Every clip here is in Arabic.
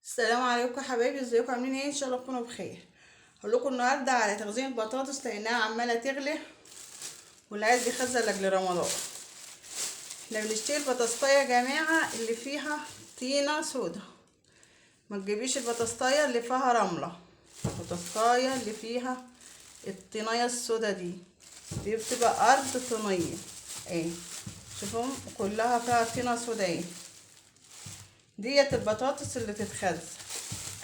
السلام عليكم يا حبايبي، ازيكم عاملين ايه؟ ان شاء الله تكونوا بخير. هقول لكم النهارده على تخزين البطاطس لانها عماله تغلي واللي عايز يخزن لاجل رمضان. احنا بنشتري البطاطسايه يا جماعه اللي فيها طينه سودا، ما تجيبيش البطاطسايه اللي فيها رمله. البطاطسايه اللي فيها الطينيه السودا دي بتبقى ارض طينيه. ايه، شوفوا كلها فيها طينه سودا ايه، ديت البطاطس اللي تتخزن.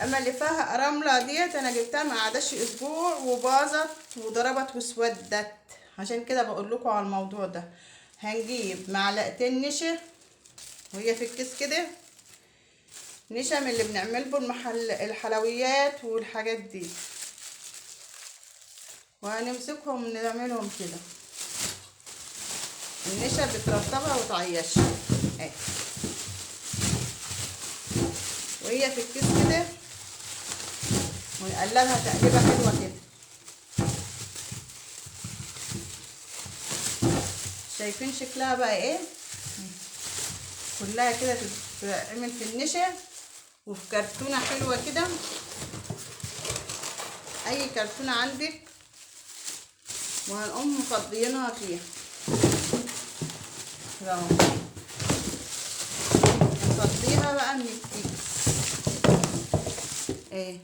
اما اللي فيها رمله ديت انا جبتها ما قعدش اسبوع وباظت وضربت واسودت. عشان كده بقول لكم على الموضوع ده. هنجيب معلقتين نشا، وهي في الكيس كده، نشا من اللي بنعمل به الحلويات والحاجات دي، وهنمسكهم نعملهم كده. النشا بترطبها وتعيشها اهي، وهي في الكيس كده، ونقلبها تقليبه حلوه كده. شايفين شكلها بقى ايه؟ كلها كده تتعمل في النشا وفي كرتونه حلوه كده، اي كرتونه عندك، وهنقوم مفضيينها فيها كده اهو. نفضيها بقى من الكيس ايه،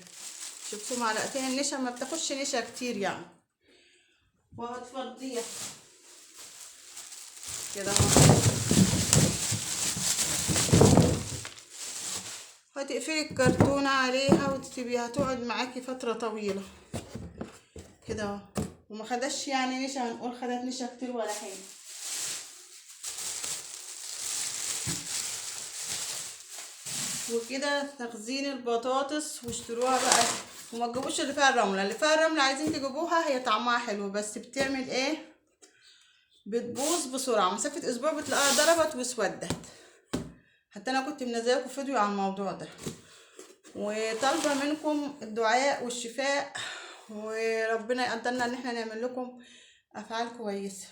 شوفوا معلقتين النشا ما بتاخدش نشا كتير يعني، وهتفضيها كده اهو. هتقفلي الكرتونه عليها وتسيبيها تقعد معاكي فتره طويله كده اهو. وما خدش يعني نشا، هنقول خدت نشا كتير ولا حاجه. وكده تخزين البطاطس، واشتروها بقى وما تجيبوش اللي فيها الرمله. اللي فيها الرمله عايزين تجيبوها، هي طعمها حلو بس بتعمل ايه، بتبوظ بسرعه، مسافه اسبوع بتلاقيها ضربت واسودت. حتى انا كنت منزلاكم فيديو عن الموضوع ده، وطالبه منكم الدعاء والشفاء، وربنا يقدرنا ان احنا نعمل لكم افعال كويسه.